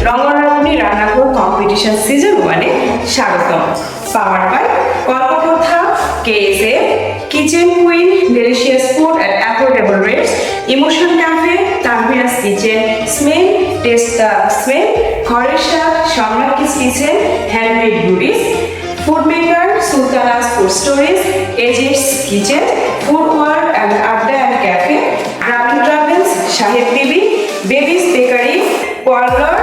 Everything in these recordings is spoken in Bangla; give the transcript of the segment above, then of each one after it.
রঙ্গনাথনী রান্নাঘর কম্পিটিশন সিজন 1 এ স্বাগতম। Power by Kalpakatha, KSF, kitchen queen, delicious food at affordable rates, emotion cafe, Tanvira's kitchen, smell taste the smell, ঘরের স্বাদ, Samrat kitchen, handmade goodies, food maker, Sultana's food storage, এজেস kitchen, food world and Adda and cafe, Grameen travels, Saheb Bibi, baby's bakery, parlour,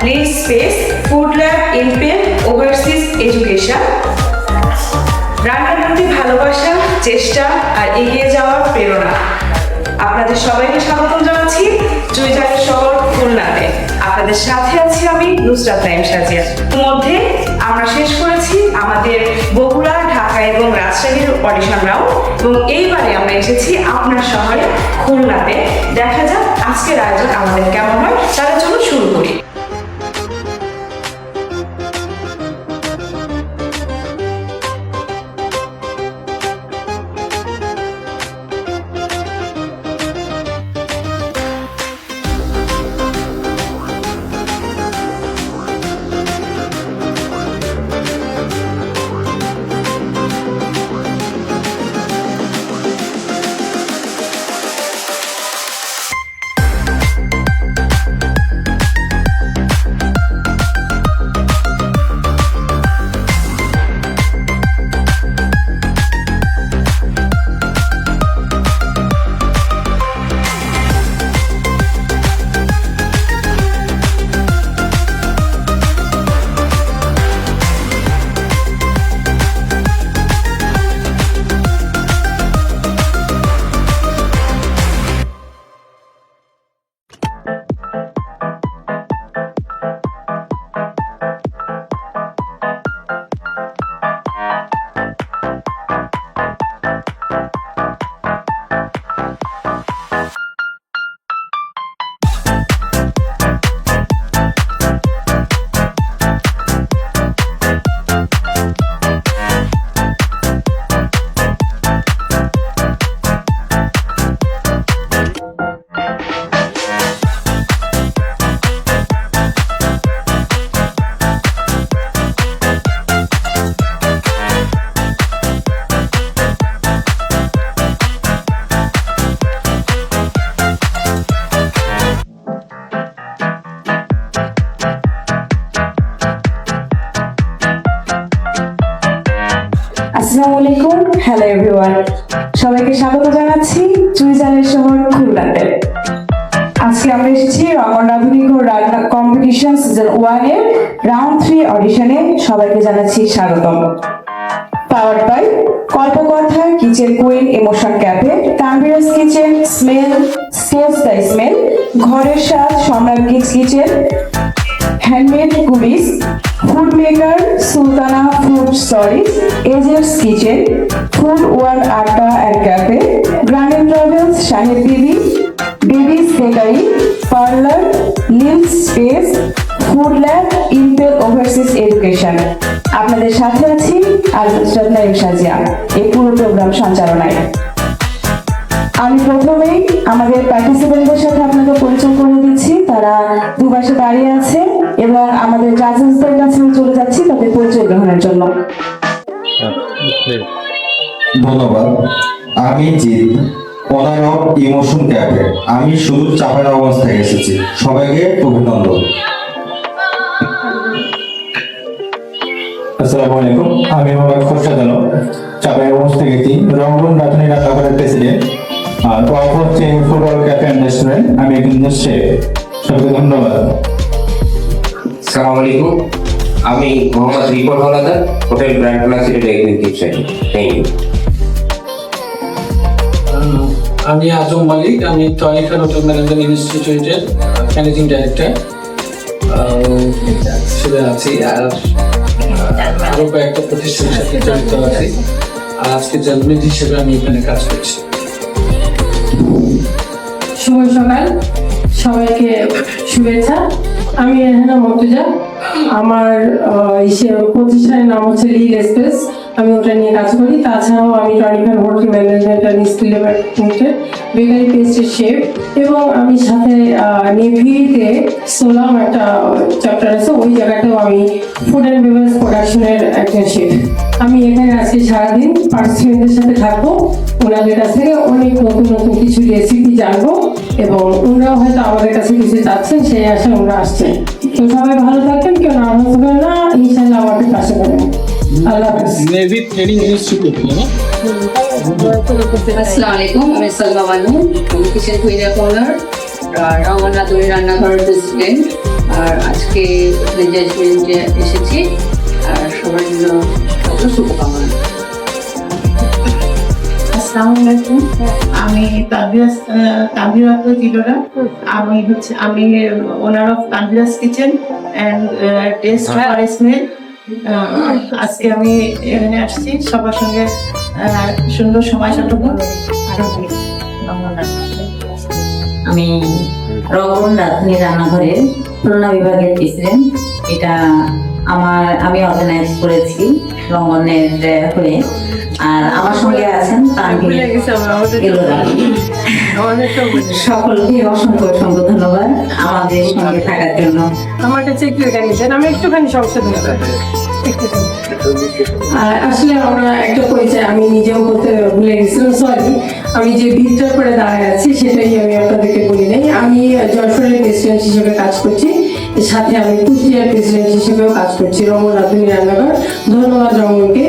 live space, food lab, impel, overseas education. রান্নার প্রতি ভালোবাসা, চেষ্টা আর এগিয়ে যাওয়ার প্রেরণা। আপনাদের সবাইকে স্বাগত জানাচ্ছি চুইঝালের শহর খুলনাতে। আপনাদের সাথে আছি আমি নুসরাত নাইম সাজিয়া। মধ্যে আমরা শেষ করেছি আমাদের বগুড়া, ঢাকা এবং রাজশাহীর অডিশন রাউন্ড এবং এইবারে আমরা এসেছি আপনার শহরে খুলনাতে। দেখা যাক আজকের আয়োজন আমাদের কেমন হয়। তার জন্য শুরু করি। আসসালামু আলাইকুম, হ্যালো এভরিওয়ান, সবাইকে স্বাগত জানাচ্ছি চুইঝালের শহর খুলনাতে। আজকে আমরা এসেছি রঙ্গনাথনী রান্না কম্পিটিশন সিজন 1 এর রাউন্ড 3 অডিশনে। সবাইকে জানাচ্ছি স্বাগতম। Powered by Kalpakatha, kitchen queen, emotion cafe, Tanvira's kitchen, smell taste the smell, ঘরের স্বাদ, Samrat kitchen, handmade goodies, food maker, Sultana food storage, এজেস kitchen, food world Adda and cafe, Grameen travels, Saheb Bibi, baby's bakery, parlour, live space, food lab, impel, overseas education. আপনাদের সাথে আছি আর নুসরাত নাইম সাজিয়া এই পুরো প্রোগ্রাম সঞ্চালনায়। আমি প্রথমেই আমাদের পার্টিসিপেন্টদের সাথে আপনাদের পরিচয় করে দিচ্ছি। তারা দুপাশে দাঁড়িয়ে আছে এবং আমাদের জাজেসদের কাছে চলে যাচ্ছি তাদের পরিচয় গ্রহণের জন্য। ধন্যবাদ। আমি জিৎ, ওনার অফ ইমোশন ক্যাফে। আমি শুধু চাঁপাইনবাবগঞ্জ থেকে এসেছি। সবাইকে অভিনন্দন। আসসালামু আলাইকুম, আমি মোহাম্মদ খোরশেদ আলম, চাঁপাইনবাবগঞ্জ থেকে এসেছি। রঙ্গনাথনী রান্নাঘরের প্রেসিডেন্ট আর অফ হচ্ছে ফুটবল ক্যাফে অ্যান্ড রেস্টুরেন্ট। আমি একজন শেফ। সবাইকে ধন্যবাদ। আসসালামু আলাইকুম, আমি Mohammad Ripon Haldar, hotel grand plus executive chef. Thank you. আমি আজম মালিক, আমি টয়লেট হোটেল ম্যানেজমেন্ট ইনস্টিটিউটের ম্যানেজিং ডাইরেক্টর হিসেবে আছি। আর আরো কয়েকটা প্রতিষ্ঠানের সাথে জড়িত আছি। আর আজকে জন্মদিন হিসেবে আমি এখানে কাজ করছি। শুভ সকাল, সবাইকে শুভেচ্ছা। আমি রেহানা মর্তুজা। আমার প্রতিষ্ঠানের নাম হচ্ছে লিল এক্সপ্রেস। আমি ওটা নিয়ে কাজ করি। তাছাড়াও আমি tonic hotel management and skill ডেভেলপমেন্টের বেকারি পেস্ট্রি শেফ, এবং আমি সাথে নেভিতে সোলাম একটা চ্যাপ্টার আছে, ওই জায়গাটাও আমি ফুড অ্যান্ড বেভারেজ প্রোডাকশনের একজন শেফ। আমি এখানে আজকে সারাদিন পার্টিসিপেন্টদের সাথে থাকবো, ওনাদের কাছ থেকে অনেক নতুন নতুন কিছু রেসিপি জানবো, এবং ওনারাও হয়তো আমাদের কাছে কিছু চাচ্ছেন, সেই আশা ওরা আসছেন। তো সবাই ভালো থাকবেন, কেউ নার্ভাস হবেন না, ইনশাল্লাহ আমাদের পাশে পাবেন। আল্লাহ হাফেজ। নেভি ট্রেনিং ইনস্টিটিউট না? আসসালামু আলাইকুম, আমি সালমা বানু, আমি কিচেন কুইনের ওনার, রঙন রাঁধুনি রান্নাঘরের প্রেসিডেন্ট। আর আজকে রেজাল্টে এসেছি, আর সবার জন্য শুভকামনা। আসসালামু আলাইকুম, আমি তানভীরাত জিলোরা। আমি owner of Tanvira's kitchen and taste for smell. আজকে আমি এখানে আসছি সবার সঙ্গে সুন্দর সময় কাটাবো। আমি রঙন রাঁধুনি রান্নাঘরের খুলনা বিভাগের প্রেসিডেন্ট। এটা আমি অর্গানাইজ করেছি রঙনের হয়ে। আর আমার সঙ্গে আছেন সকলকে অসংখ্য অসংখ্য ধন্যবাদ আমাদের সঙ্গে থাকার জন্য। আমার কাছে একটু জানিয়েছেন, আমি একটুখানি সংশোধন করব। আসলে আমরা একটা পরিচয় আমি নিজেও বলতে ভুলে গেছিলাম, সরি। আমি যে ভিতর করে দাঁড়ায় আছি সেটাই আমি আপনাদেরকে বলি নাই। আমি যশোরের প্রেসিডেন্ট হিসেবে কাজ করছি, সাথে আমি কুষ্টিয়ার প্রেসিডেন্ট হিসেবেও কাজ করছি রঙন রাঁধুনি রান্নাঘর। ধন্যবাদ রঙনকে।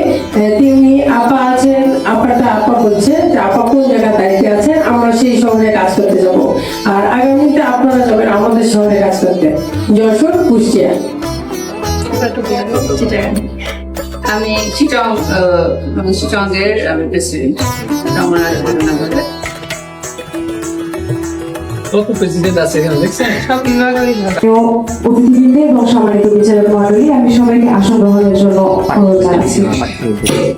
তিনি আপা আছেন, আপা বলছে যে আপা কোন জায়গায় দায়িত্বে আছেন, আমরা সেই শহরে কাজ করতে যাব। আর আগামীতে আপনারা যাবেন আমাদের শহরে কাজ করতে, যশোর, কুষ্টিয়া। আমি চিটংয়ের আমি প্রেসিডেন্ট রঙন রাঁধুনি রান্নাঘরের। কত প্রেসিডেন্ট আছে এখানে দেখছেন? অতিথিবৃন্দ এবং সম্মানিত বিচারক মণ্ডলী, আমি সবাইকে আসন গ্রহণের জন্য অনুরোধ জানাচ্ছি।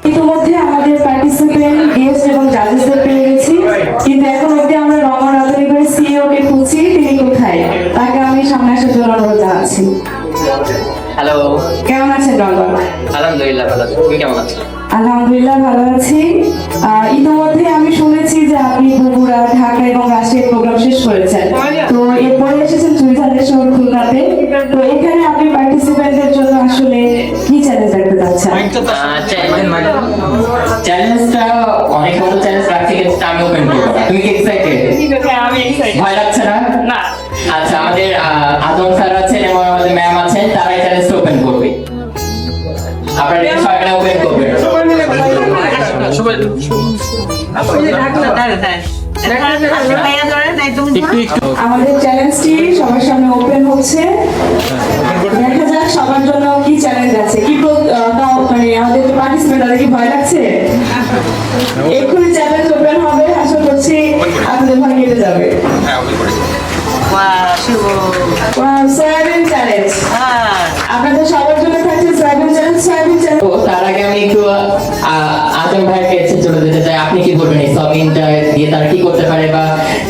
ইতিমধ্যে আমাদের পার্টিসিপেন্ট, গেস্ট এবং জাজেসদের পেয়ে গেছি, কিন্তু এখন অব্দি আমরা রঙন রাঁধুনি করে সিইও কে খুঁজছি, তিনি কোথায়? তাকে আমি সামনে আসার জন্য অনুরোধ জানাচ্ছি। হ্যালো, কেমন আছেন রঙন? আলহামদুলিল্লাহ ভালো আছি। তুমি কেমন আছো? আলহামদুলিল্লাহ ভালো আছি। ইতিমধ্যে আমি শুনেছি যে আপনি বগুড়া, ঢাকা এবং রাজশাহীর প্রোগ্রাম শেষ করেছেন, তো এরপরে এসেছেন সুইজারল্যান্ড শহর খুলনাতে। তো এখানে আপনি পার্টিসিপেন্টদের জন্য আসলে কি চ্যালেঞ্জ রাখতে চাচ্ছেন? চ্যালেঞ্জটা অনেক বড় চ্যালেঞ্জ রাখছি, কিন্তু আমি ওপেন করবো। তুমি কি এক্সাইটেড? ভয় লাগছে না? না। আচ্ছা, আমাদের আদম স্যার আছেন এবং আমাদের ম্যাম আছেন, তারা এই চ্যালেঞ্জটা ওপেন করবে। আপনারা সবাই ওপেন করবেন। আমাদের চ্যালেঞ্জটি সবার সামনে ওপেন হচ্ছে, দেখা যাক সবার জন্য কি চ্যালেঞ্জ আছে। কি মানে আমাদের যে পার্টিসিপেন্ট, তাদের কি ভয় লাগছে? এক্ষুনি চ্যালেঞ্জ ওপেন হবে, আশা করছি আপনাদের ভয় কেটে যাবে। সয়াবিন চ্যালেঞ্জ আপনাদের সবার জন্য থাকছে। Soybean challenge. তো তার আগে আমি একটু আজম ভাইয়ের কাছে চলে যেতে চাই। আপনি কি বলবেন এই সয়াবিনটা দিয়ে তারা কি করতে পারে, বা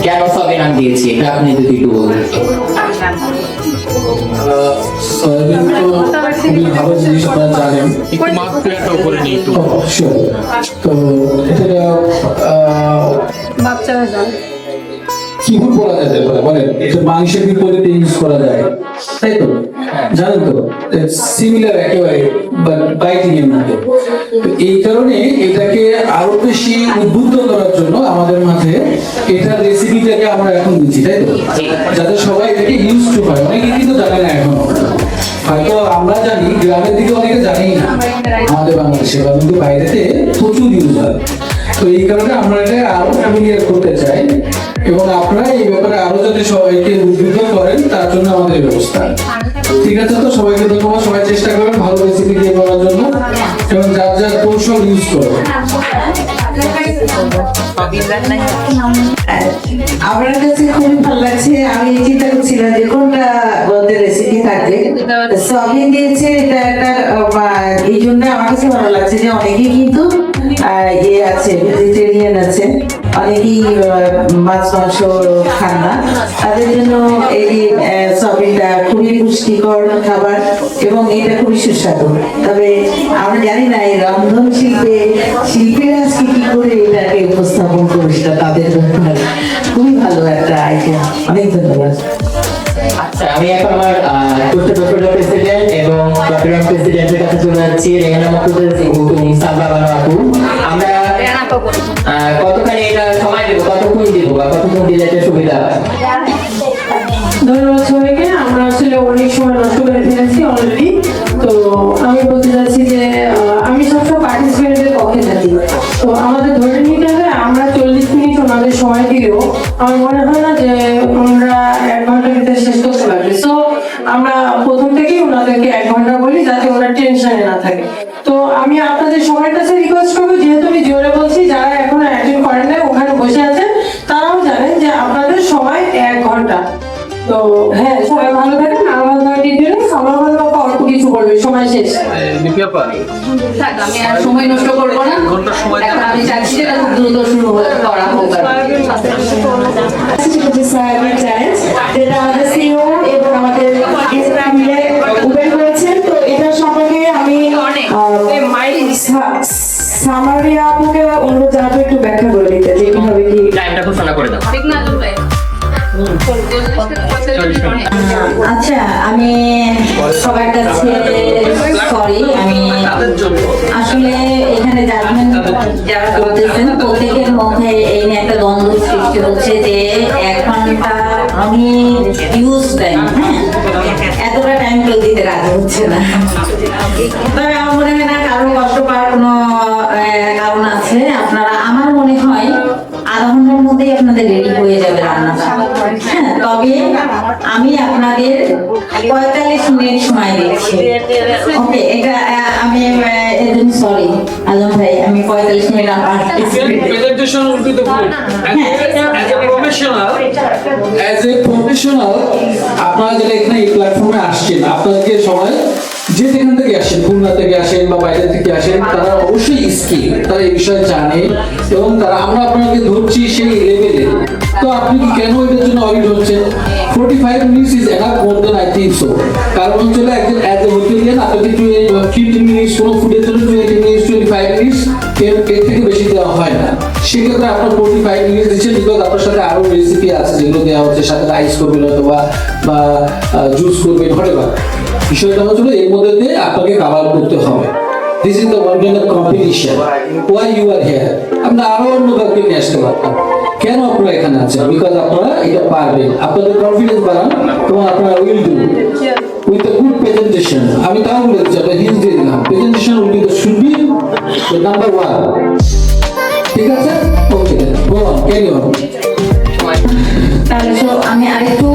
কেন সয়াবিন আমি দিয়েছি, এটা আপনি যদি একটু বলবেন। সয়াবিন তো খুবই ভালো জিনিস, আপনারা জানেন। Sure. তো এটা বাচ্চারা জানে কি ফুড বলা যেতে পারে, মানে এটা মাংসের বিপরীতে ইউজ করা যায়, তাই তো? জানেন তো, সিমিলার একেবারে, বাট বাইটিং এর মতো। তো এই কারণে এটাকে আরো বেশি উদ্বুদ্ধ করার জন্য আমাদের মাঝে এটা রেসিপিটাকে আমরা এখন দিচ্ছি, তাই তো? যাতে সবাই এটাকে ইউজ টু হয়। অনেকে কিন্তু জানে না এখনো, হয়তো আমরা জানি, গ্রামের দিকে অনেকে জানি না আমাদের বাংলাদেশে, বা কিন্তু বাইরেতে প্রচুর ইউজ হয়। তো এই কারণে আমরা এটা আরো ফ্যামিলিয়ার করতে চাই, এবং আপনারা এই ব্যাপারে আরো যাতে সবাইকে উদ্বুদ্ধ করেন তার জন্য আমাদের ব্যবস্থা। ঠিক আছে, তো সবাইকে ধন্যবাদ। সবাই চেষ্টা করবেন ভালো রেসিপি দিয়ে করার জন্য, এবং যার যার কৌশল ইউজ করবেন। আপনার কাছে খুবই ভালো লাগছে। আমি চিন্তা করছিলাম যে কোনটা বলতে রেসিপি থাকবে। সয়াবিন দিয়েছে, এটা একটা এই জন্য আমার কাছে ভালো লাগছে যে অনেকেই কিন্তু ইয়ে আছে, ভেজিটেরিয়ান আছে। অনেকেই মাছ মাংস খান না, তাদের জন্য এই সয়াবিনটা খুবই পুষ্টিকর খাবার এবং এটা খুবই সুস্বাদু। তবে আমরা জানি না এই রন্ধন শিল্পীরা আজকে কি করে এটাকে উপস্থাপন করে, সেটা তাদের খুবই ভালো একটা আইটেম। অনেক ধন্যবাদ। আচ্ছা, আমি এখন আমার প্রেসিডেন্ট এবং প্রেসিডেন্টের কাছে চলে যাচ্ছি। রেহানা মাহমুদের সালমা বানু আপু, আমরা কতখানি এটা সময় দেবো, কতক্ষণ দিব বা কতক্ষণ দিলে এটা সুবিধা হয়? ধন্যবাদ সবাইকে। আমরা আসলে অনেক সময় নষ্ট করে ফেলেছি অলরেডি। তো আমি বলতে চাচ্ছি যে আমি সবসময় পার্টিসিপেন্টের পক্ষে থাকি। তো আমাদের ধরে নিতে হবে আমরা 40 মিনিট ওনাদের সময় দিলেও আমার মনে হয় না যে আমরা 1 ঘন্টার ভিতরে শেষ করতে পারবে। সো আমরা প্রথম থেকেই ওনাদেরকে 1 ঘন্টা বলি, যাতে ওরা টেনশনে না থাকে। তো আমি আপনাদের সবার কাছে রিকোয়েস্ট করবো, যেহেতু আমি জোরে বলছি, যারা এখনো অ্যাটেন্ড করেন নাই ওখানে বসে আছেন, তারাও জানেন যে আপনাদের সময় 1 ঘন্টা। তো হ্যাঁ, সবাই ভালো থাকেন। আমার ডিটেলস আমার ভালো অল্প কিছু বলবে, সময় শেষ। থাক, আমি আর সময় নষ্ট করবো না। এখন আমি চাচ্ছি যে এটা খুব দ্রুত শুরু করা হোক। যেটা আমাদের সিইও এবং আমাদের মিলে ওপেন করেছেন। তো এটা সম্পর্কে আমি সামারিয়া আপুকে অনুরোধ জানাবো একটু ব্যাখ্যা করে দিতে, যে কিভাবে কি টাইমটা ঘোষণা করে দাও। ঠিক না ভাই? আচ্ছা, আমি সবার কাছে সরি, আমি আসলে এখানে জাজমেন্ট যারা করতেছেন প্রত্যেকের মধ্যে এই নিয়ে একটা দ্বন্দ্ব সৃষ্টি হচ্ছে যে 1 ঘন্টা আমি ইউজ টাইম, হ্যাঁ, এতটা টাইম কেউ দিতে রাজি হচ্ছে না। তবে আমার মনে হয় না কারো কষ্ট পাওয়ার কোনো কারণ আছে। আপনারা, আমার মনে হয় আধা ঘন্টার মধ্যেই আপনাদের রেডি হয়ে যাবে রান্নাটা। হ্যাঁ, তবে আমি আপনাদের 45 মিনিট সময় দিচ্ছি। ওকে, এটা আমি এর জন্য সরি আজম ভাই, আমি 45 minute Presentation will be the good. As a professional, আপনারা যারা এখানে এই প্ল্যাটফর্মে আসছেন, আপনাদেরকে সবাই যে যেখান থেকে আসেন, খুলনা থেকে আসেন বা বাইরে থেকে আসেন, তারা অবশ্যই স্কিল, তারা এই বিষয়ে জানে এবং তারা, আমরা আপনাকে ধরছি সেই লেভেলে। তো আপনি কি কেন এটার জন্য অডিট হচ্ছেন? 45 minutes is enough, more than I think so. কারণ হচ্ছে একজন অ্যাজ এ হোটেলিয়ান আপনাকে 15 মিনিটস, কোনো ফুডের জন্য 20 মিনিটস, 25 মিনিটস, এর থেকে বেশি দেওয়া হয় না। সেক্ষেত্রে আপনার 45 মিনিট দিচ্ছেন, বিকজ আপনার সাথে আরো রেসিপি আছে যেগুলো দেওয়া হচ্ছে, সাথে রাইস করবেন অথবা বা জুস করবেন, হোয়াটএভার। বিষয়টা হচ্ছে এর মধ্যে দিয়ে আপনাকে কাভার করতে হবে। This is the one kind of competition. Why you are here? আমরা আরো অন্য কাউকে নিয়ে আসতে পারতাম। কেন আপনারা এখানে আছেন? বিকজ আপনারা এটা পারবেন, আপনাদের কনফিডেন্স বাড়ান এবং আপনারা will do with a good presentation. আমি তাও বলে দিচ্ছি, আপনার হিন্স দিয়ে দিলাম, প্রেজেন্টেশন শুড বি নাম্বার 1। ঠিক আছে? ওকে, গো অন, ক্যারি অন। তাহলে আমি আরেকটু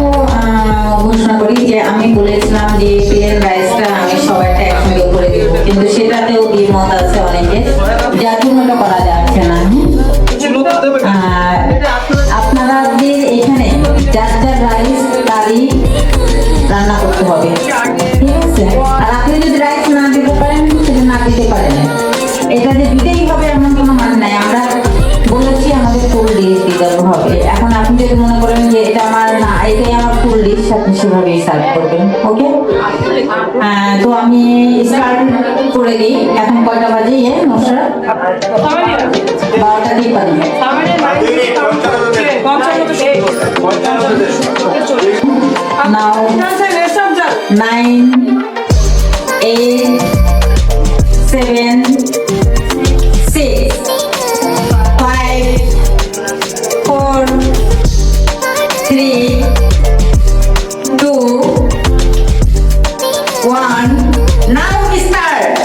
ঘোষণা করি যে আমি বলেছিলাম যে প্লেন রাইসটা আমি সবাইটা একসঙ্গে করে দেবো, কিন্তু সেটাতেও দ্বিমত আছে অনেকে, যার জন্য এটা করা যাচ্ছে না। আপনাদের এখানে যার যার রাইস তারই রান্না করতে হবে, ঠিক আছে? আর আপনি যদি রাইস না দিতে পারেন সেটা না দিতে পারেন, এটা যে দিতেই হবে এমন কোনো মানে নাই। আমরা বলেছি আমাদের ফুল ডিশ দিতে হবে। এখন আপনি যদি মনে করেন যে এটা আমার না, এটাই আমার ফুল ডিশ, আপনি সেভাবেই সার্ভ করবেন। ওকে, তো আমি স্টার্ট করে দিই। এখন কয়টা বাজে? নশরা 12টা দিয়ে পারি। নাও 9, 8, 7, 6, 5, 4, 3, 2, 1. Now we start.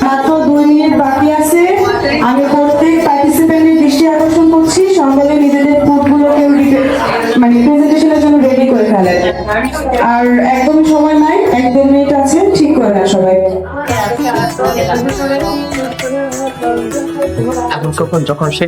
মাত্র 2 মিনিট বাকি আছে। আমি প্রত্যেক পার্টিসিপেন্টের দৃষ্টি আকর্ষণ করছি সকলে নিজেদের ফুডগুলোকে মানে প্রেজেন্টেশনের জন্য রেডি করে ফেলে। আর একদম সময় নাই, 1-2 মিনিট আছে, ঠিক করে না সবাই। এখন যখন সে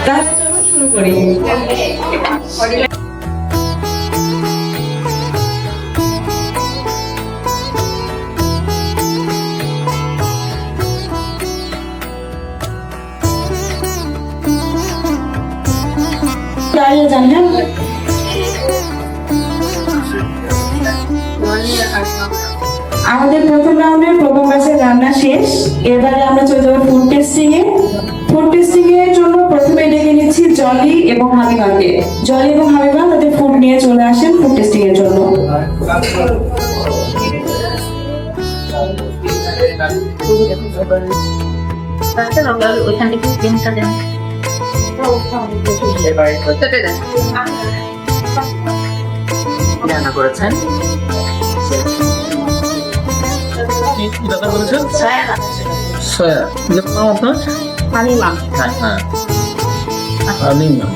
তাহলে চলো শুরু করি। দাঁড়িয়ে যান, হ্যাঁ? আমাদের প্রথম রাউন্ডের প্রথম ব্যাচের রান্না শেষ। এবারে আমরা চলে যাবো ফুড টেস্টিং এ। ফুড টেস্টিং এর জন্য প্রথমে ডেকে নিচ্ছি জলি এবং হাবিবাকে। জলি এবং হাবিবা তাদের ফুড নিয়ে চলে আসেন ফুড টেস্টিং এর জন্য। ওইখান থেকে গেমটা দেন রান্না করেছেন সয়া আপনার হালিমা হ্যাঁ হালিমা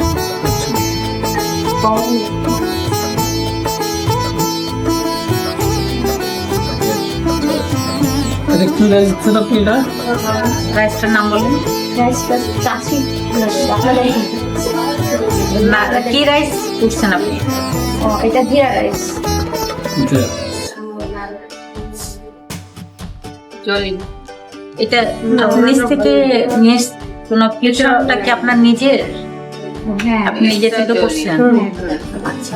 আচ্ছা কি রাইস দিচ্ছেন আপনি এটা রাইসটার নাম বলেন রাইসটা চাচি না কি রাইস করছেন আপনি ও এটা জিরা রাইস জলি এটা নিচ থেকে নিয়ে কোনো ফিউচারটা কি আপনার নিজের? আপনি নিজে থেকে করছেন? আচ্ছা।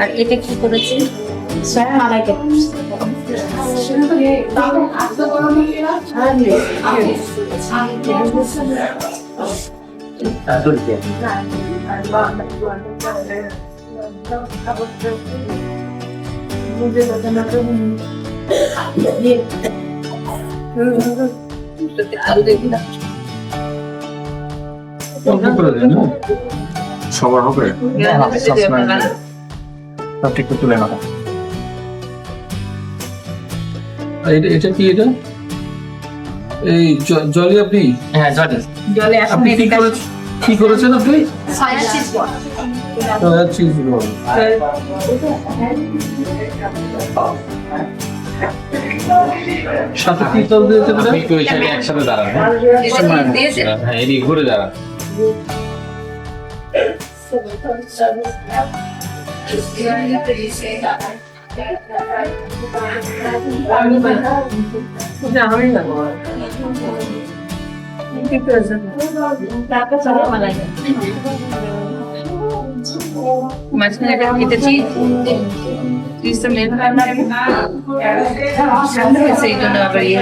আর এটা কি করেছেন? সবার হবে একটু তুলে না এটা কি এটা এই জলি আপনি হ্যাঁ জলে জলে আপনি কি করেছেন আপনি চিজ বল সাথে কি চল দিয়েছেন আপনি একটু ওই সাইডে একসাথে দাঁড়ান হ্যাঁ এদিকে ঘুরে দাঁড়ান মাঝখানে এটা কেটেছি চিজটা মেন সেই জন্য আবার ইয়ে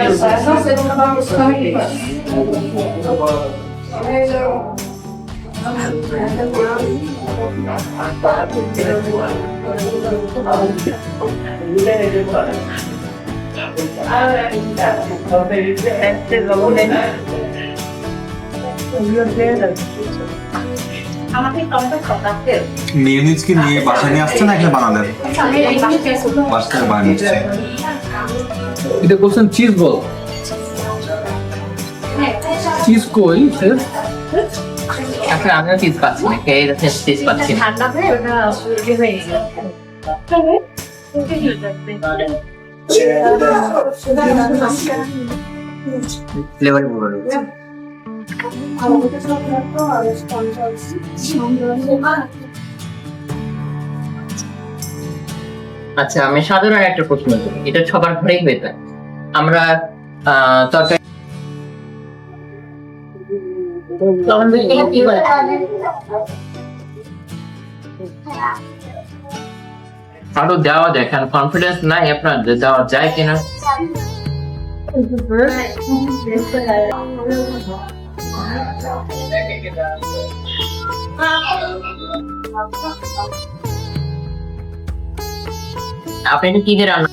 মেয়োনিজকে নিয়ে বাসায় নিয়ে আসছে না এখানে বানালেন? বাসায় বানিয়েছে। এটা করছেন চিজ বল চিজ কই স্যার এখন আমিও চিজ পাচ্ছি না কে চিজ পাচ্ছি না ঠান্ডা হয়ে ওটা হয়ে গেছে ফ্লেভার পুরো রয়েছে আচ্ছা আমি সাধারণ একটা প্রশ্ন করি এটা সবার ঘরেই হয়ে থাকে আমরা তরকারি আরো দেওয়া যায় কারণ কনফিডেন্স নাই আপনার যে দেওয়া যায় কিনা আপনি এটা কি দিয়ে রান্না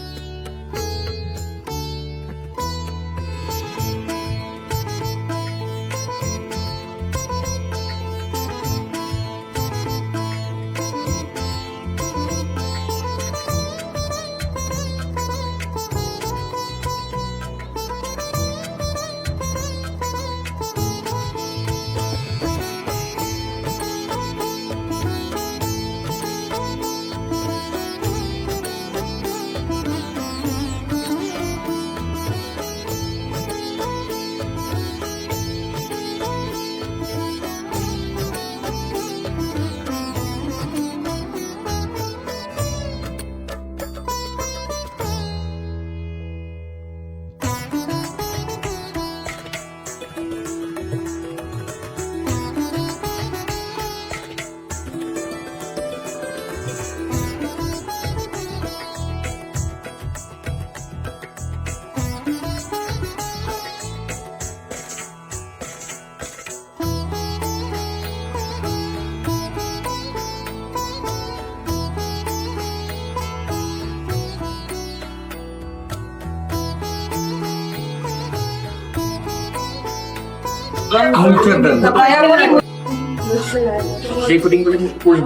সেই পুডিং গুলো কই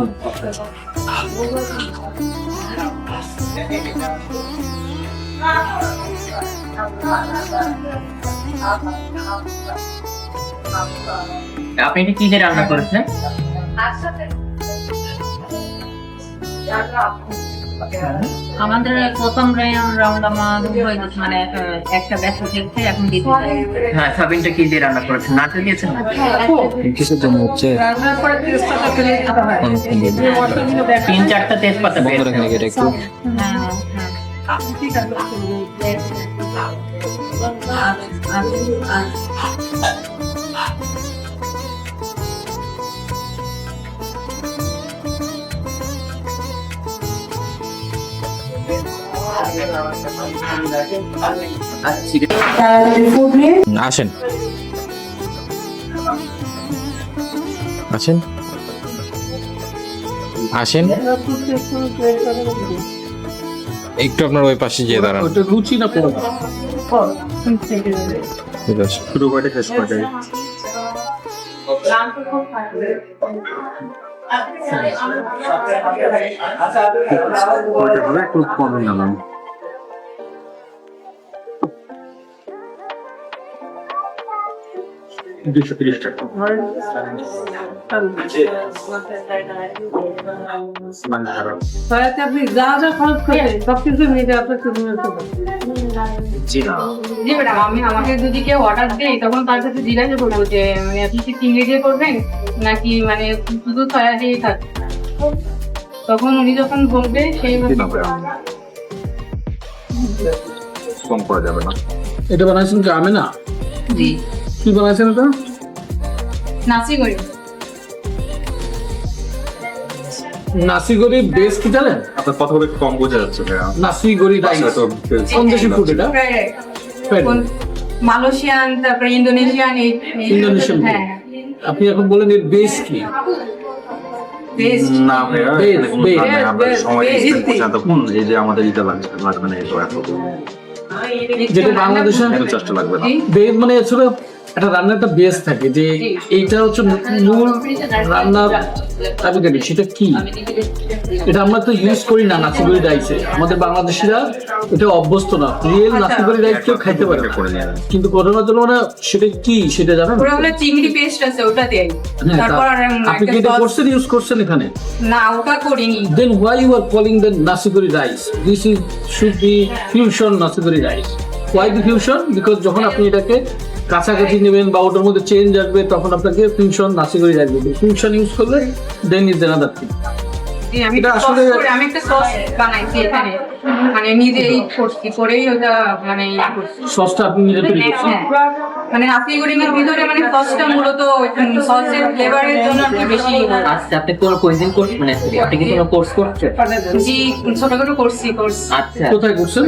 আপনি এটা কি দিয়ে রান্না করেছেন আমাদের প্রথম রাউন্ড মানে একটা ব্যাচ থেকে এখন দিতে হ্যাঁ সাবিনটা কি দিয়ে রান্না করেছেন নাটক দিয়েছেন কিছু তো হচ্ছে 3-4টা তেজপাতা বের একটু হ্যাঁ তাড়াতাড়ি ফুড নিয়ে আসেন আসেন আসেন একটু আপনার ওই পাশে গিয়ে দাঁড়ান। ওটা রুচি না পড়া ঠিক আছে শুরু করে শেষ করে একটু কমে গেলাম। আপনি যা যা খরচ করেন সবকিছু মিলে আপনার জি ম্যাডাম, আমাকে যদি কেউ অর্ডার দেয় তখন তার কাছে জিজ্ঞাসা করবো যে মানে আপনি কি চিংড়ি দিয়ে করবেন নাকি মানে শুধু সয়া দিয়ে থাকবে, তখন উনি যখন বলবে সেই কম করা যাবে না। এটা বানাইছেন কি আমি না? জি কি বানাইছেন এটা? নাসি করি। নাসিগরি বেস কি জানেন? আপনার কথা বলে কম বোঝা যাচ্ছে ভাইয়া। নাসিগরি রাইস কোন দেশি ফুড এটা? Fried. মালয়েশিয়ান, তারপরে ইন্দোনেশিয়ান, ইন্দোনেশিয়ান food। হ্যাঁ আপনি এখন বলেন এর বেস কি? বেস্ট। না ভাইয়া, বেশ, এখানে কোনো বেশ, কাজ নেই। আমরা বেশ, সময় বেশ, spend করছি বেশ। এতক্ষণ, এই যে আমাদের এটা লাগবে না, এটা এত যেটা বাংলাদেশে এত চেষ্টা লাগবে না। বেস মানে আসলে একটা রান্নার একটা বেস থাকে যে এইটা হচ্ছে মূল রান্নার চাবিকাঠি, সেটা কি? এটা আমরা তো ইউজ করি না নাসিগরি রাইসে, আমাদের বাংলাদেশিরা এটা অভ্যস্ত না। রিয়েল নাসিগরি রাইস কেউ খাইতে পারে না। কিন্তু ঘটনার জন্য মানে সেটা কি সেটা জানেন? ওরা বলে চিংড়ি পেস্ট আছে ওটা দেয়। হ্যাঁ, তারপর আর আপনি কি এটা করছেন, ইউজ করছেন এখানে? না, ওটা করিনি। Then why you are calling the nasigori rice? This is should be fusion nasigori rice. Why the fusion? Because যখন আপনি এটাকে কাছাকাছি নেবেন বা ওটার মধ্যে চেঞ্জ আসবে তখন আপনাকে ফিউশন নাসিগরি রাইস দিবে। ফিউশন ইউজ করলে দেন ইজ অ্যানাদার থিং। আমি এটা একটা আসলে- sauce করে- আমি একটা সস বানাইছি এখানে, মানে নিজেই করছি, করেই ওটা মানে ইয়ে করছি। সসটা আপনি নিজে তৈরি করছেন? হ্যাঁ, মানে নাসি গোরিংয়ের ভিতরে মানে সসটা মূলত সসের ফ্লেভারের জন্য আর কি বেশি। আচ্ছা, আপনি কোনো কুইজিন কোর্স মানে আপনি কি কোনো কোর্স করছেন? জি, ছোটখাটো করছি কোর্স। আচ্ছা, কোথায় করছেন?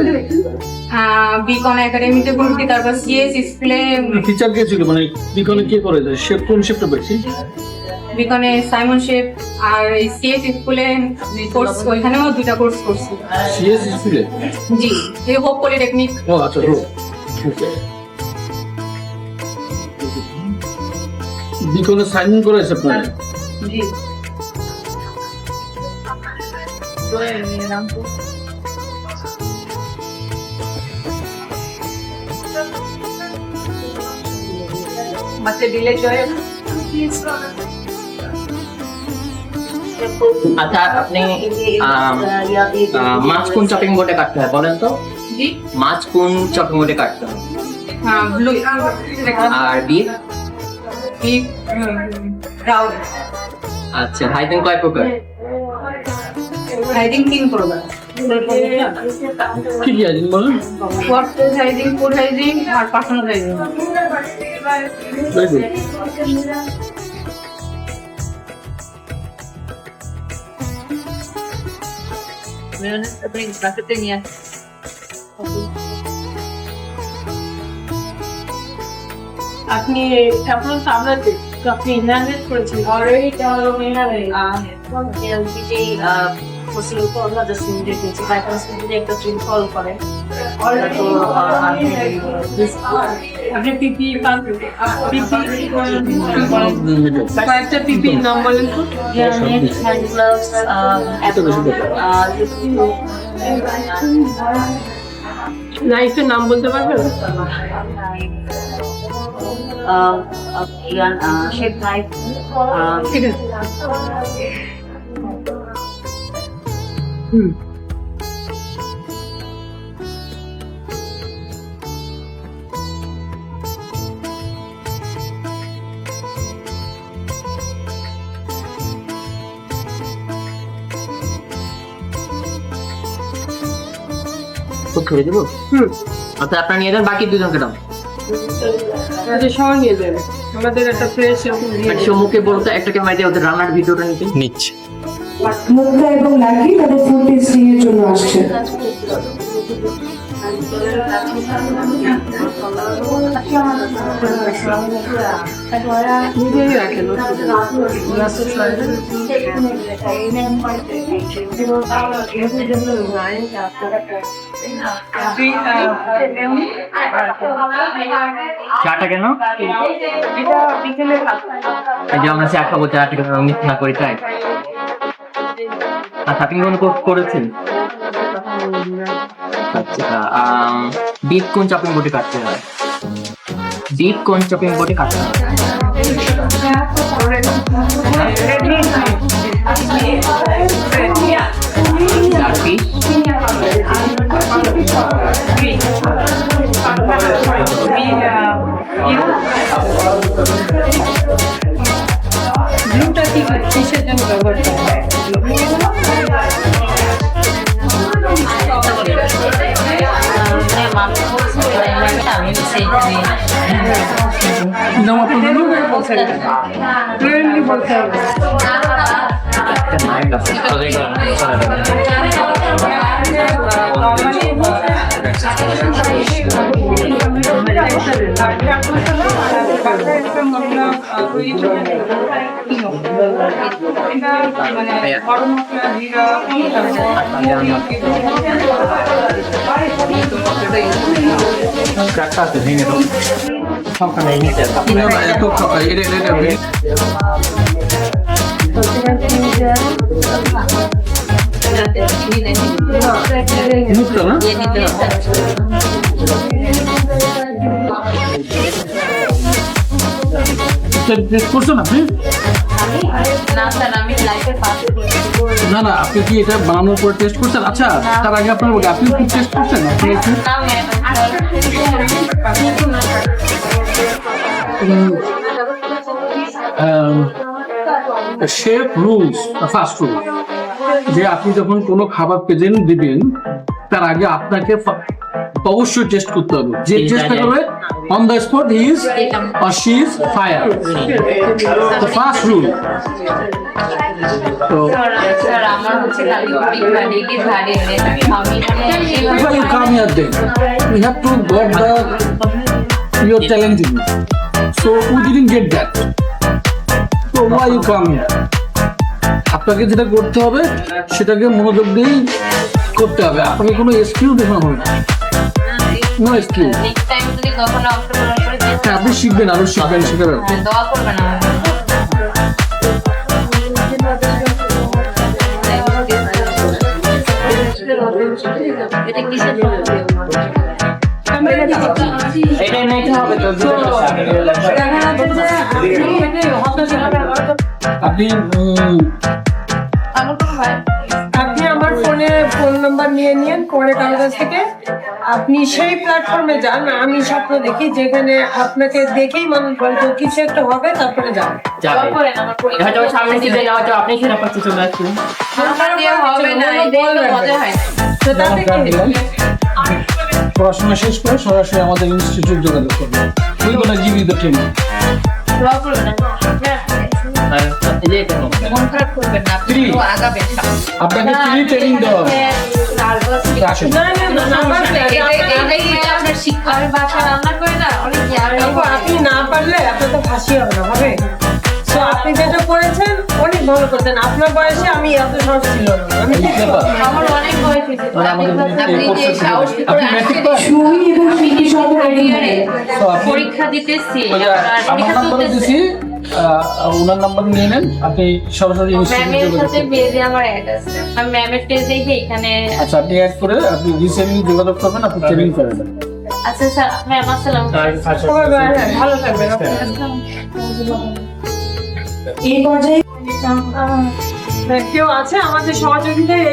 বিকন একাডেমিতে করছি, তারপর সিএস স্কুলে, টিচার কে ছিল, মানে বিকনে কে করে যায়, শেফ কোন শেফটা বেশি? বিকনে সাইমন শেফ, আর সিএস স্কুলে কোর্স, ওইখানেও 2টা কোর্স করছি। সিএস স্কুলে? জি, এই হোপ পলিটেকনিক। ও আচ্ছা, বিকনে সাইন করেছে আপনারা? জি। ಮತ್ತೆ village joy আচ্ছা, আপনি মাছ কোন চপিং বোর্ডে কাটতে হয় বলেন তো? জি, মাছ কোন চপিং বোর্ডে কাটতে হয়? ব্লু আর বিফ? Beef round. আচ্ছা, হাইজিন কয় প্রকার? হাইজিন 3 প্রকার। কি কি আছে বলেন? ওয়ার্কপ্লেস হাইজিন, ফুড হাইজিন আর পার্সোনাল হাইজিন। Very good. আপনি এখন সামলাতে আপনি ইনভেস্ট করেছেন অলরেডি এলপিজি ফসিল পণ্য জাস্ট দিয়েছি বাইপাস যদি একটা ট্রেন কল করে অলরেডি আপনি পিপি পান কয়েকটা পিপি নাম বলেন তো? হ্যান্ড গ্লাভস নাইফের নাম বলতে পারবেন? Shape knife. ঠিক আছে। কত ছেড়ে দেবো আচ্ছা আপনার নিয়ে যান বাকি দুজনকে দাও সবাই নিয়ে যাবে আমাদের একটা ফ্রেশ মানে সম্মুখে বলতে একটা ক্যামেরা দিয়ে ওদের রান্নার ভিডিওটা নিতে নিচ্ছে মুক্তা এবং লাকি তাদের ফুড টেস্টিং এর জন্য আসছে। নিজেই রাখেন চাটা কেন এই যে আমরা চা খাবো চা থেকে মিস না করি তাই আচ্ছা আপনি কোনো করেছেন আচ্ছা বিট কোন চপিং বোর্ডে কাটতে হয় বিট কোন চপিং বোর্ডে কাটতে হয় ব্লুটা কি কিসের জন্য ব্যবহার করা হয় করছেন আপনি না না আপনি কি এটা বানানোর পর টেস্ট করছেন আচ্ছা তার আগে আপনার আপনি কি টেস্ট করছেন শেফ রুলস ফার্স্ট রুল যে আপনি যখন কোনো খাবার প্রেজেন্ট দিবেন তার আগে আপনাকে অবশ্যই টেস্ট করতে হবে যে চেষ্টা করবে on the spot he is or she is fire the first rule তো if you come here then we have to get the you're challenging me so we didn't get that so why you come here আপনাকে যেটা করতে হবে সেটাকে মনোযোগ দিয়ে করতে হবে আপনাকে কোনো এক্সকিউজ দেখানো হবে না নো এক্সকিউজ আপনি শিখবেন আরো শিখবেন শেখার আপনি আপনি আমার ফোন নাম্বার নিয়ে নিন পরে কারোর কাছ থেকে আপনি সেই প্ল্যাটফর্মে যান আমি স্বপ্ন দেখি যেখানে আপনাকে দেখেই মানুষ বলতো কিছু একটা হবে তারপরে যান সামনে সিজনে হয়তো আপনি সেটা করতে চলে আসছেন পড়াশোনা শেষ করে সরাসরি আমাদের ইনস্টিটিউট যোগাযোগ করবেন we gonna give you the training আপনাকে ফ্রি ট্রেনিং দেওয়া হবে আসেন আপনি না পারলে আপনার তো ফাঁসি হবে না হবে তো আপনি যেটা করেছেন অনেক ভালো করতেন আপনার বয়সে আমি এত সহজ ছিল না আমি আমার অনেক বয়স পরীক্ষা দিতেছি আমার নাম্বার দিছি ওনার নাম্বার নিয়ে নেন আপনি সরাসরি ম্যামের সাথে পেজে আমার অ্যাড আছে আমি ম্যামের পেজ দেখে এখানে আচ্ছা আপনি অ্যাড করে আপনি রিসেন্টলি যোগাযোগ করবেন আপনি ট্রেনিং করেন আচ্ছা স্যার ম্যাম আসসালামু আলাইকুম ভালো থাকবেন এই পর্যায়ে কেউ আছে আমাদের সহযোগিতায়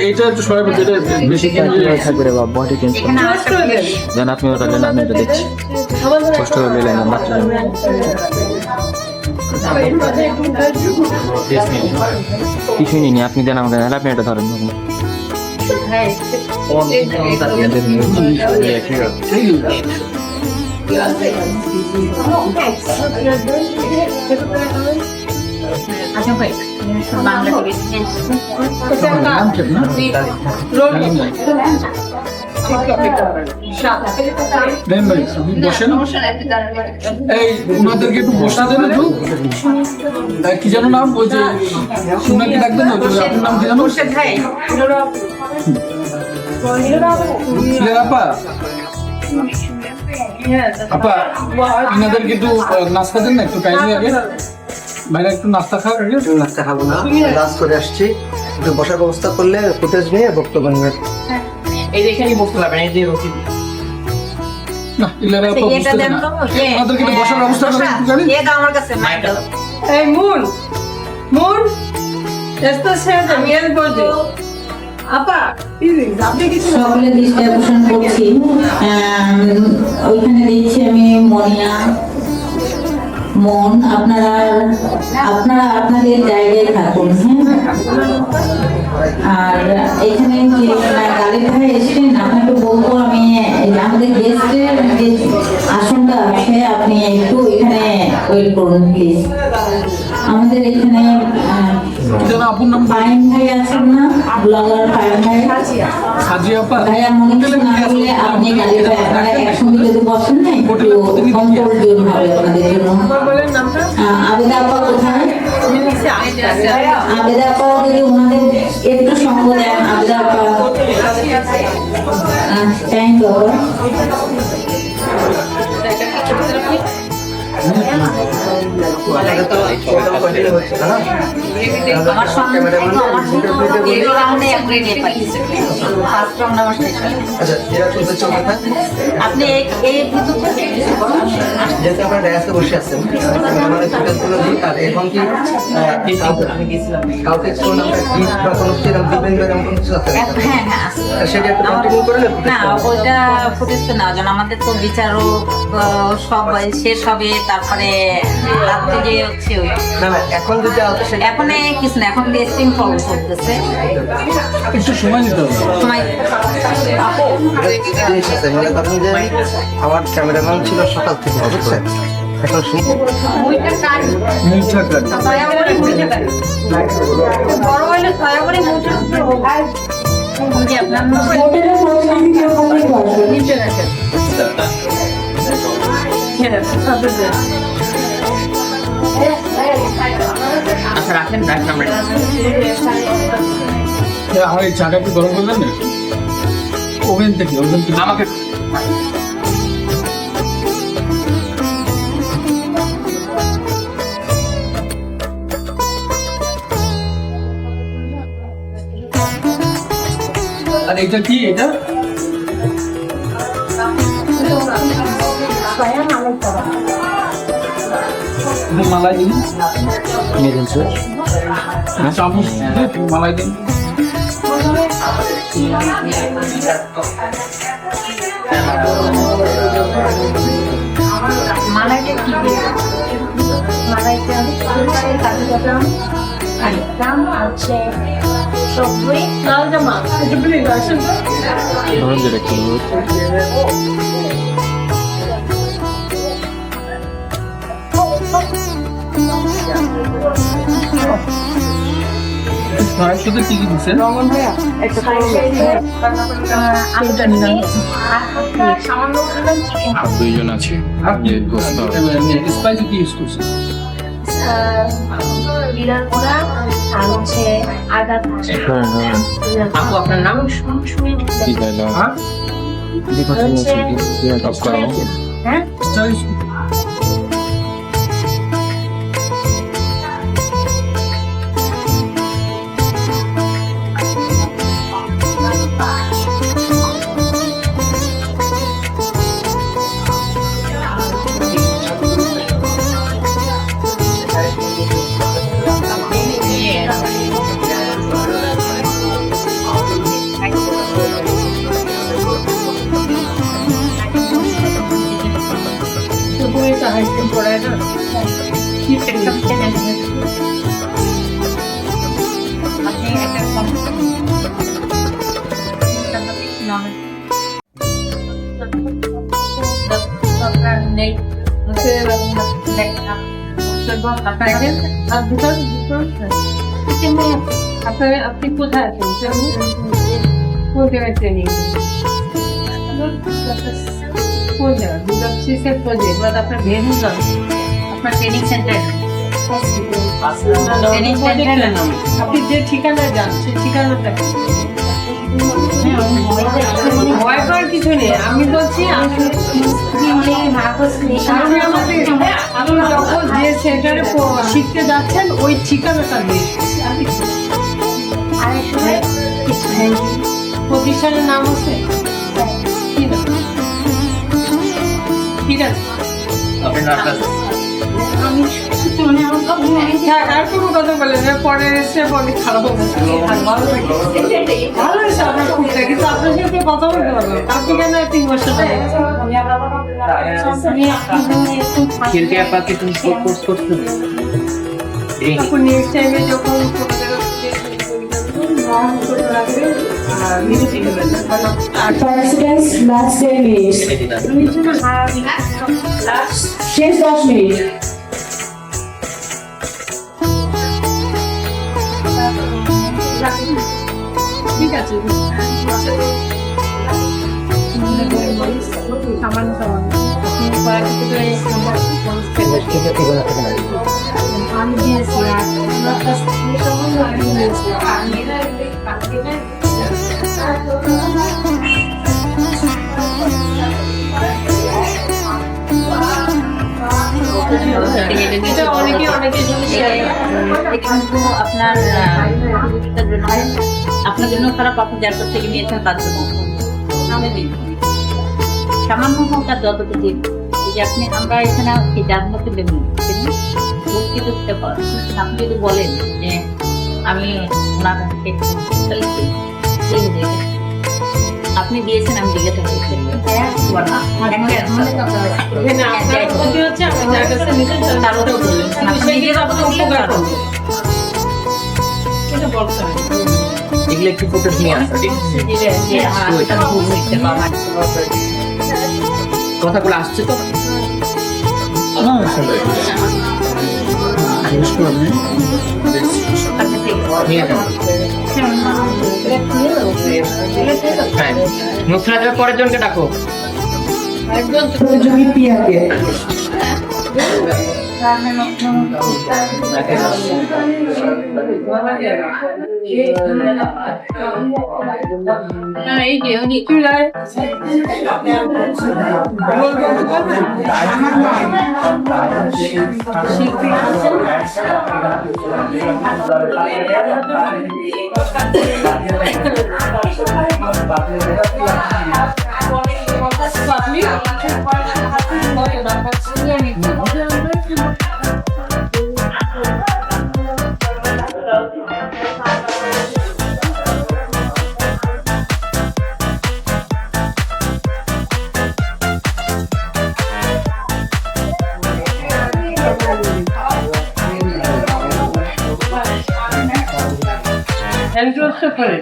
এইটা একটু সবাই যেটা বেশি থাকবে রে বাবা বডি টেনশন জান আপনি ওটা নেন আমি এটা দেখছি কষ্ট করে নিলেন বাচ্চা কিছুই নিনি, আপনি দেন আমাকে, নাহলে আপনি এটা ধরেন। আচ্ছা ভাই বাংলা বসেন, এই ওনাদেরকে একটু বসা দেন একটু। কি যেন নাম, ওই যে ওনাকে ডাকবেন না, আপনার নাম কি জানো? আপা, আপা এনাদেরকে একটু নাস্তা দেন না, একটু টাইমে আগে। ভাইরা একটু নাস্তা খাওয়ার আগে। নাস্তা খাবো না, লাঞ্চ করে আসছি। একটু বসার ব্যবস্থা করলে ফুটেজ নিয়ে বক্তব্য নেবেন। এই যে এখানেই বসতে পারবেন, এই যে রসিদ। না, ইলারা আপা বুঝতে দেন না। ওনাদেরকে একটু বসার ব্যবস্থা করেন একটু জানি। আমার কাছে এই মুন মুন এত শেয়ার আমি এর বলছি আপা প্লিজ আপনি কিছু সকলের দৃষ্টি আকর্ষণ করছি। ওইখানে দেখছি আমি মনিয়া, মন, আপনারা আপনাদের জায়গায় থাকুন। আর এখানে গাড়ি ভাই এসেছেন, আপনাকে বলবো আমি আমাদের গেস্টের যে আসনটা আছে আপনি একটু এখানে ওয়েট করুন প্লিজ। আমাদের এখানে ফাইন ভাই আছেন না, ব্লগার ফাইন ভাই, ভাইয়া মনে কিছু না করলে আপনি গাড়ি ভাই আপনারা একসঙ্গে যদি বসেন না একটু কমফোর্টেবল হবে আপনাদের জন্য। আবেদা আপা কোথায়? আবেদা আপা যদি ওনাদের একটু সঙ্গ দেন। আবেদা আপা, থ্যাংক ইউ। আপনি যেহেতু আপনারা ডায়াসে বসে আছেন, আমাদের ফুটেজগুলো দিই। আর এখন কি কাউকে কোনো গিফট বা কোনো সেরকম দিবেন বা এরকম কোনো কিছু আছে? সেটা একটু কন্টিনিউ করে না, ওইটা ফুটেজ তো না, যেন আমাদের তো বিচারও সব শেষ হবে, তারপরে রাত্রে যে হচ্ছে ওই না না, এখন যদি এখন কিছু না, এখন টেস্টিং ফলো করতেছে, একটু সময় নিতে হবে। সময় জিনিস আছে। মনে করেন যে আমার ক্যামেরাম্যান ছিল সকাল থেকে, বুঝছেন? এখন আচ্ছা রাখেন, রাখেন আমরা আমার এই চাটা একটু গরম করবেন না, ওভেন থেকে আমাকে। আর এটা কি? এটা মালাই দিন, চামচ মালাই দিন। মালাইটা কি মালাইটা কাজু বাদাম একদম আছে সবজি লাল জামা এটা বলি আসেন ধরুন যেটা কি সাথে কি কি দিচ্ছেন? রঙন ভাইয়া একটা আলুটা নিলাম, সামান্য চিকেন, আর দুইজন আছে স্পাইসি কি ইউজ করছেন? জিরার গুঁড়া আর হচ্ছে আদা আপু আপনার নাম কি তাইলা হ্যাঁ দুপুরে তো আইসক্রিম পড়ায় না। আপনি কোথায় আছেন? কোন জায়গায় ট্রেনিং? কোন জায়গায়? দুর্গাপুরের প্রজেক্ট বা আপনার ভেনু যান? আপনার ট্রেনিং সেন্টার আপনি যে ঠিকানায় যান সেই ঠিকানাটা কি? ভয় পাওয়ার কিছু নেই। আমি বলছি আপনি যখন যে সেন্টারে শিখতে যাচ্ছেন ওই ঠিকানাটা দিয়ে প্রতিষ্ঠানের নাম আছে ঠিক আছে। আর কোনো কথা বলে না, পরে এসে অনেক খারাপ হয়েছে, ভালো হয়েছে আপনার খুবটা, কিন্তু আপনার সাথে কথা বলতে পারবেন। আপনি কেন 3 বছর নেক্সট টাইমে যখন Participants, last 10 minutes. শেষ 10 মিনিট। ঠিক আছে, সামান্য সামান্য আমি দিয়েছি কিন্তু আপনার জন্য খারাপ, আপনি যার কাছ থেকে নিয়েছেন তার জন্য সামান্য হোক আর যতটুকু দিন, যে আপনি আমরা এখানে জানতে দেবেন আপনি যদি বলেন যে আমি ওনার কাছ থেকে আপনি দিয়েছেন, আমি জিজ্ঞাসা করছি এগুলো একটু ফটো নিয়ে আসা কথাগুলো আসছে তো নুসরাতের পরের জনকে ডাকো। জমি পিয়াকে এই যে উনি চুলার শিল্পী করে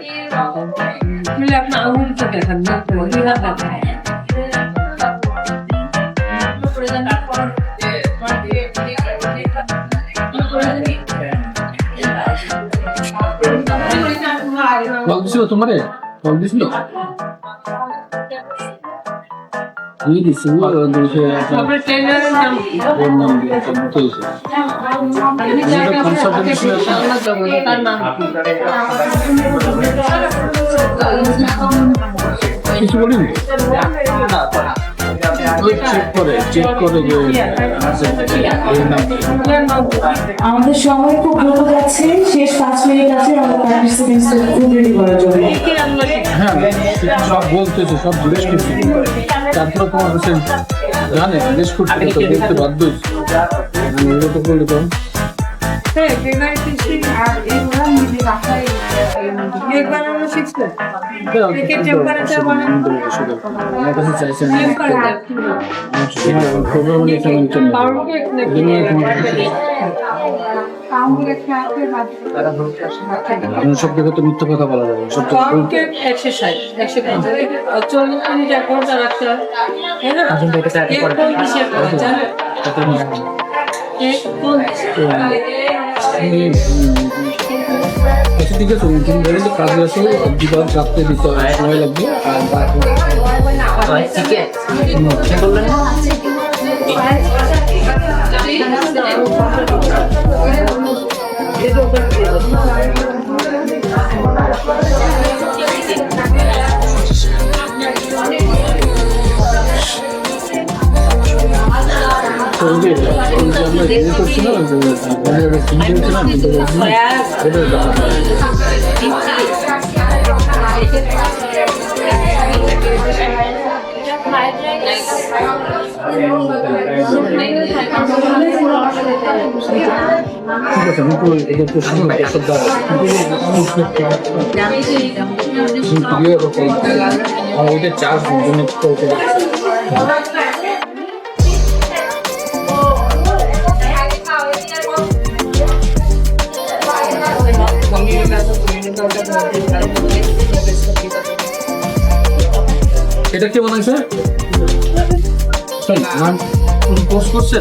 আপনার আঙুলটা দেখান না, তোমারে দিছিল ট্রেনারের নাম কি? তার নাম কিছু বলিনি, চেক করে যে আমাদের সময় খুব দ্রুত যাচ্ছে, শেষ 5 মিনিট আছে আমাদের পার্টিসিপেন্টস রেডি করার জন্য। হ্যাঁ সব বলতেছে, সব জিজ্ঞেস করছি, তারপরে তোমার হচ্ছে জানে জিজ্ঞেস করতে দেখতে বাধ্য হচ্ছে। হ্যাঁ, আর এইগুলা নিজে বাসায় কেক বানানো শিখছো? কেকের টেম্পারেচার বানানো আমার কাছে চাইছেন পাউন্ড কেক নাকি পাউন্ড কেক আপনার সব জায়গায় তো মিথ্যা কথা বলা যাবে সব পাউন্ড কেক 160 140 মিনিট 1 ঘন্টা রাখতে হয় তাই না? কেক কোন কিসের করে জানো? কেক কোন আচ্ছা ঠিক আছে তুমি বলে তো কাজে আসো দিবার রাখতে দিতে হয় সময় লাগবে আর ওদের চার্জ এটা কে বানাইছে? পোস্ট করছে